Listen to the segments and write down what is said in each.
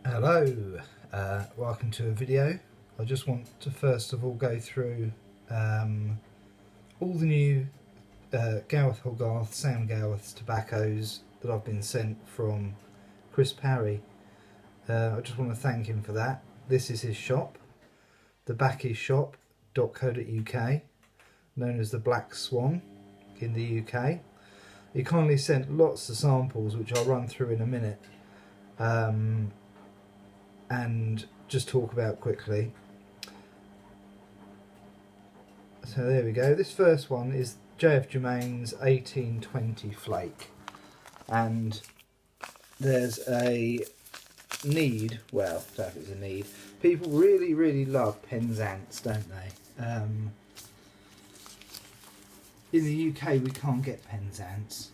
Hello, welcome to a video. I just want to first of all go through all the new Gawith Hogarth, Sam Gawith tobaccos that I've been sent from Chris Parry. I just want to thank him for that. This is his shop, thebackyshop.co.uk, known as the Black Swan in the UK. He kindly sent lots of samples which I'll run through in a minute. And just talk about quickly. So there we go. This first one is JF Germain's 1820 Flake, and there's a need, well, I don't know if it's a need, people really love Penzance, don't they? In the UK we can't get Penzance.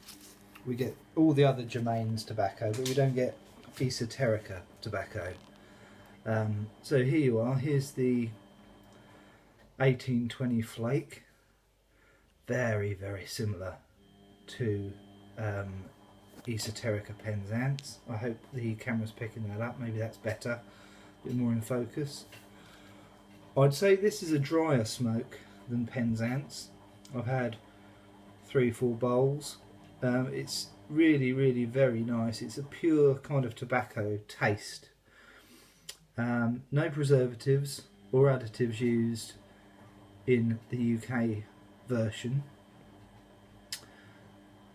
We get all the other Germain's tobacco, but we don't get Esoterica tobacco. So here you are, here's the 1820 Flake, very similar to Esoterica Penzance. I hope the camera's picking that up, maybe that's better, a bit more in focus. I'd say this is a drier smoke than Penzance. I've had 3-4 bowls. It's really very nice. It's a pure kind of tobacco taste. No preservatives or additives used in the UK version.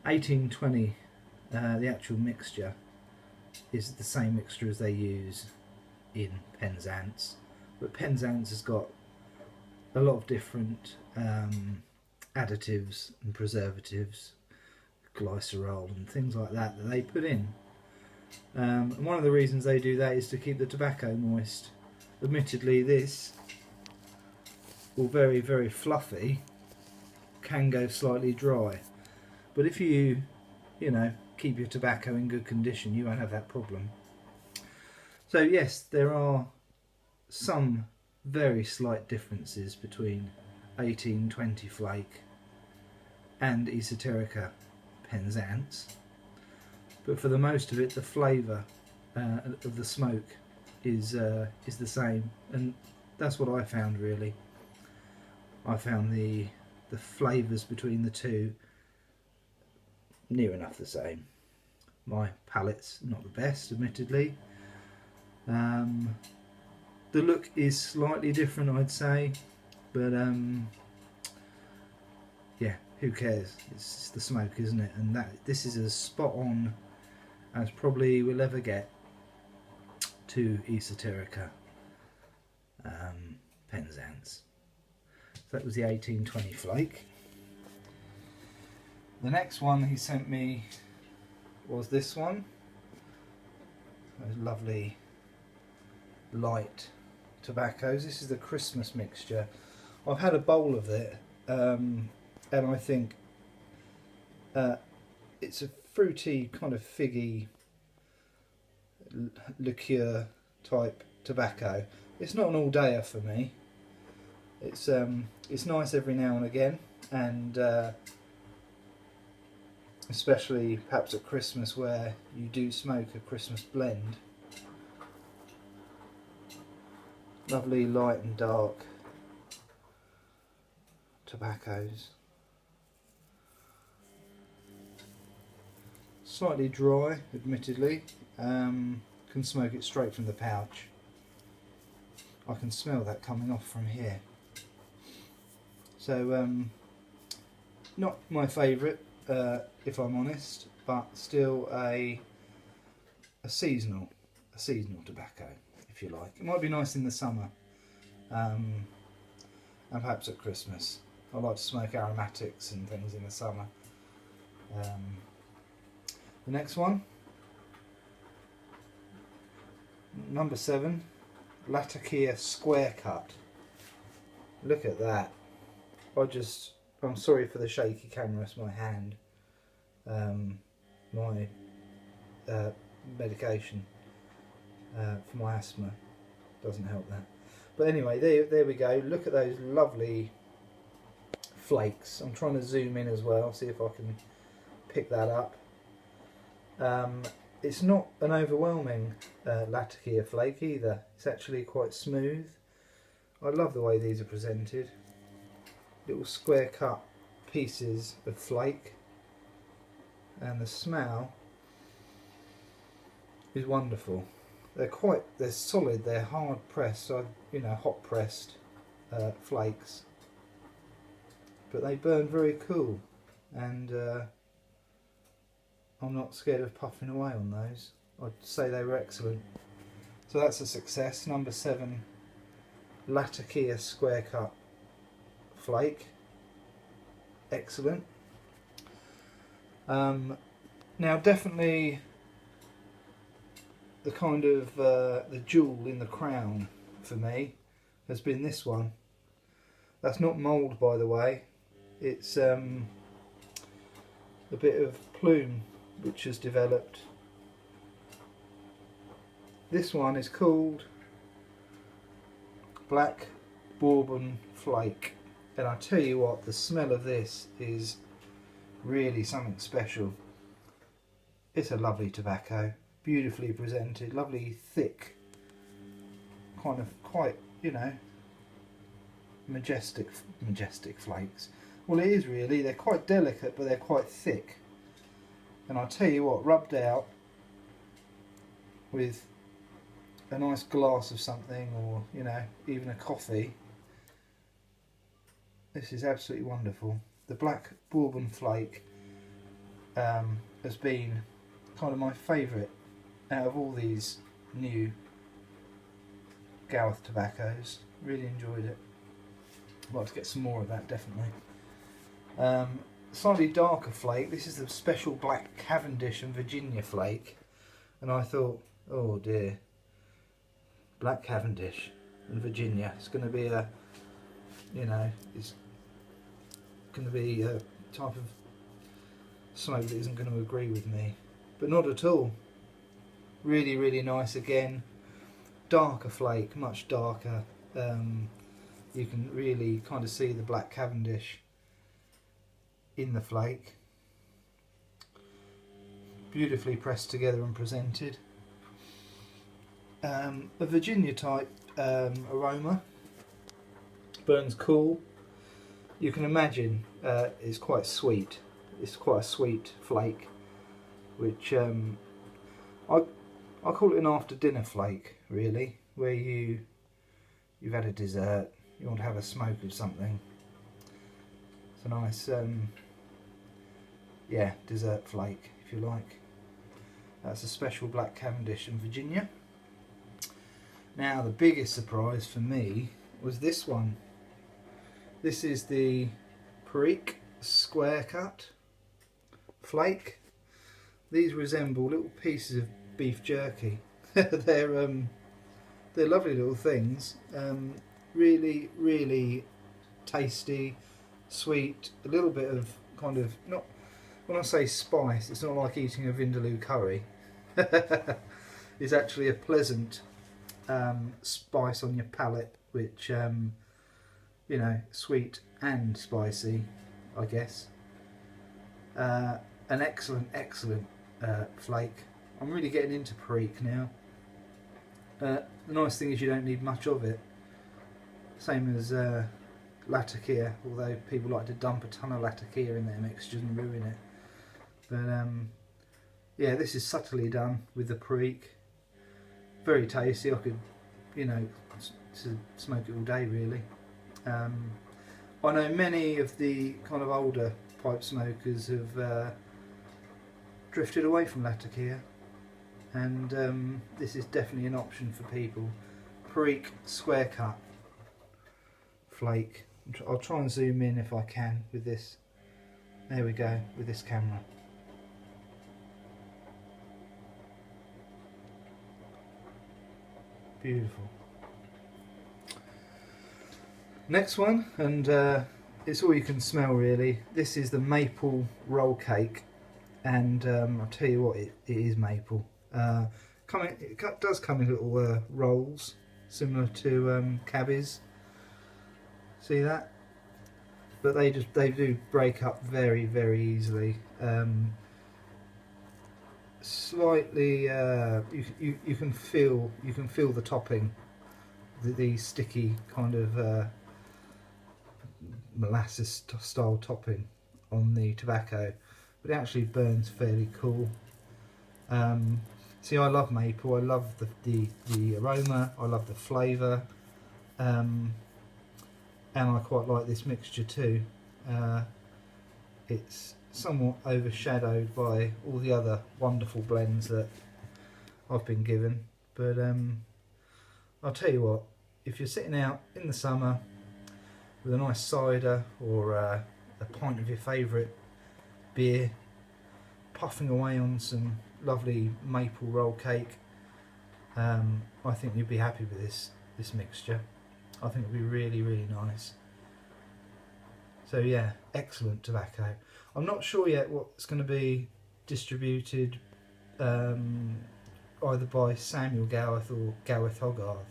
1820, the actual mixture, is the same mixture as they use in Penzance, but Penzance has got a lot of different additives and preservatives, glycerol and things like that they put in. And one of the reasons they do that is to keep the tobacco moist. Admittedly, this, all very fluffy, can go slightly dry, but if you know, keep your tobacco in good condition, you won't have that problem. So yes, there are some very slight differences between 1820 Flake and Esoterica Penzance, but for the most of it, the flavour of the smoke is the same, and that's what I found really. I found the flavours between the two near enough the same. My palate's not the best, admittedly. The look is slightly different, I'd say, but yeah, who cares? It's the smoke, isn't it? And this is as spot on as probably we'll ever get to Esoterica Penzance. So that was the 1820 Flake. The next one he sent me was this one. Those lovely light tobaccos. This is the Christmas mixture. I've had a bowl of it, and I think it's a fruity, kind of figgy liqueur type tobacco. It's not an all-dayer for me. It's nice every now and again, and especially perhaps at Christmas, where you do smoke a Christmas blend. Lovely light and dark tobaccos. Slightly dry, admittedly. Can smoke it straight from the pouch. I can smell that coming off from here. So not my favourite, if I'm honest, but still a seasonal tobacco, if you like. It might be nice in the summer, and perhaps at Christmas. I like to smoke aromatics and things in the summer. The next one, number 7, Latakia Square Cut. Look at that. I'm sorry for the shaky camera, it's my hand. My medication for my asthma doesn't help that. But anyway, there we go. Look at those lovely flakes. I'm trying to zoom in as well, see if I can pick that up. it's not an overwhelming Latakia flake either. It's actually quite smooth. I love the way these are presented. Little square cut pieces of flake, and the smell is wonderful. They're solid, they're hard pressed, you know, hot pressed flakes, but they burn very cool, and I'm not scared of puffing away on those. I'd say they were excellent. So that's a success. Number 7, Latakia square cut flake. Excellent. Now definitely the kind of the jewel in the crown for me has been this one. That's not mould, by the way. It's a bit of plume which has developed. This one is called Black Bourbon Flake, and I tell you what, the smell of this is really something special. It's a lovely tobacco, beautifully presented, lovely thick, kind of quite, you know, majestic flakes. Well, it is really, they're quite delicate, but they're quite thick. And I tell you what, rubbed out with a nice glass of something, or, you know, even a coffee, this is absolutely wonderful. The Black Bourbon Flake has been kind of my favourite out of all these new Gawith tobaccos. Really enjoyed it. I'd like to get some more of that, definitely. Slightly darker flake. This is the special Black Cavendish and Virginia flake, and I thought, oh dear, Black Cavendish and Virginia. It's going to be a, you know, it's going to be a type of smoke that isn't going to agree with me, but not at all. Really, really nice again. Darker flake, much darker. You can really kind of see the Black Cavendish in the flake. Beautifully pressed together and presented. A Virginia type aroma. Burns cool. You can imagine it's quite sweet. It's quite a sweet flake, which I call it an after dinner flake, really, where you've had a dessert, you want to have a smoke of something. It's a nice yeah, dessert flake, if you like. That's a special Black Cavendish and Virginia. Now the biggest surprise for me was this one. This is the Perique square cut flake. These resemble little pieces of beef jerky. They're lovely little things. Really, really tasty, sweet, a little bit of kind of, not, when I say spice, it's not like eating a vindaloo curry. It's actually a pleasant spice on your palate, which you know, sweet and spicy, I guess. An excellent flake. I'm really getting into Perique now. The nice thing is you don't need much of it. Same as Latakia, although people like to dump a ton of Latakia in their mixtures and ruin it. But yeah, this is subtly done with the Perique. Very tasty. I could, you know, smoke it all day, really. I know many of the kind of older pipe smokers have drifted away from Latakia, and this is definitely an option for people. Perique square cut flake. I'll try and zoom in if I can with this. There we go, with this camera. Beautiful. Next one, and it's all you can smell really. This is the maple roll cake, and I'll tell you what, it is maple. It does come in little rolls, similar to cabbies. See that? But they do break up very, very easily. slightly you can feel the topping, the sticky kind of molasses style topping on the tobacco, but it actually burns fairly cool. See, I love maple. I love the aroma. I love the flavour, and I quite like this mixture too. It's somewhat overshadowed by all the other wonderful blends that I've been given, but I'll tell you what, if you're sitting out in the summer with a nice cider or a pint of your favourite beer, puffing away on some lovely maple roll cake, I think you'd be happy with this mixture. I think it'd be really, really nice. So yeah, excellent tobacco. I'm not sure yet what's going to be distributed either by Samuel Gawith or Gawith Hogarth.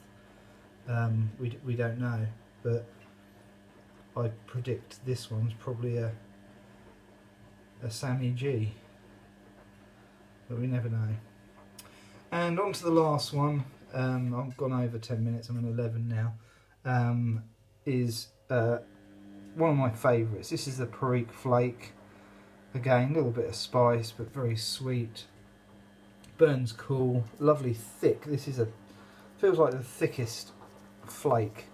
We don't know, but I predict this one's probably a Sammy G, but we never know. And on to the last one. I've gone over 10 minutes, I'm on 11 now. Is one of my favourites. This is the Perique Flake. Again, a little bit of spice, but very sweet. Burns cool, lovely thick. This is feels like the thickest flake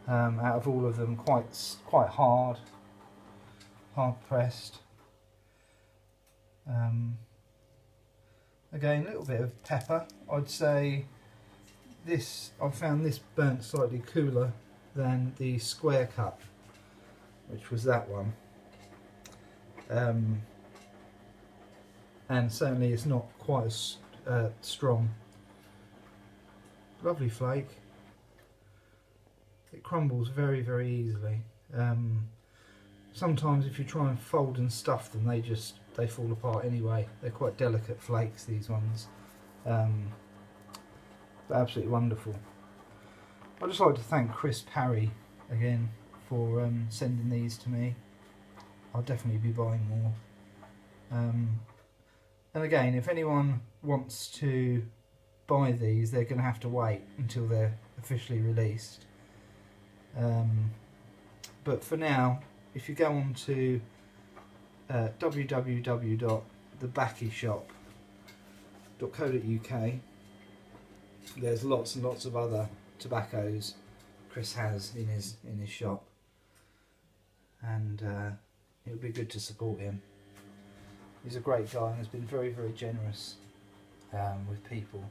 out of all of them. Quite hard pressed. Again, a little bit of pepper. I'd say this. I found this burnt slightly cooler than the square cut, which was that one. And certainly it's not quite as strong. Lovely flake. It crumbles very, very easily. Sometimes if you try and fold and stuff them, they fall apart anyway. They're quite delicate flakes, these ones. But absolutely wonderful. I'd just like to thank Chris Parry again for sending these to me. I'll definitely be buying more. And again, if anyone wants to buy these, they're going to have to wait until they're officially released. But for now, if you go on to www.thebackyshop.co.uk, there's lots and lots of other tobaccos Chris has in his shop, and it would be good to support him. He's a great guy and has been very, very generous with people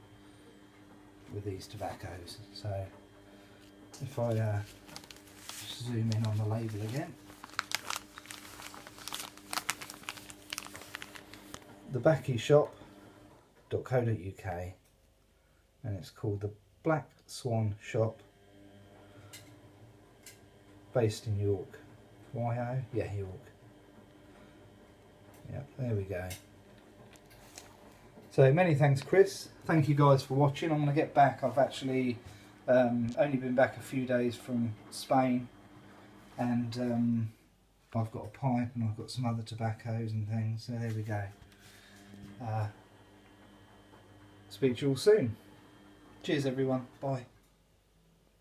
with these tobaccos. So if I zoom in on the label again, thebackyshop.co.uk, and it's called the Black Swan Shop, based in York. YO? Yeah, York. Yeah, there we go. So many thanks, Chris. Thank you guys for watching. I'm going to get back. I've actually only been back a few days from Spain, and I've got a pipe and I've got some other tobaccos and things. So there we go. Speak to you all soon. Cheers everyone. Bye.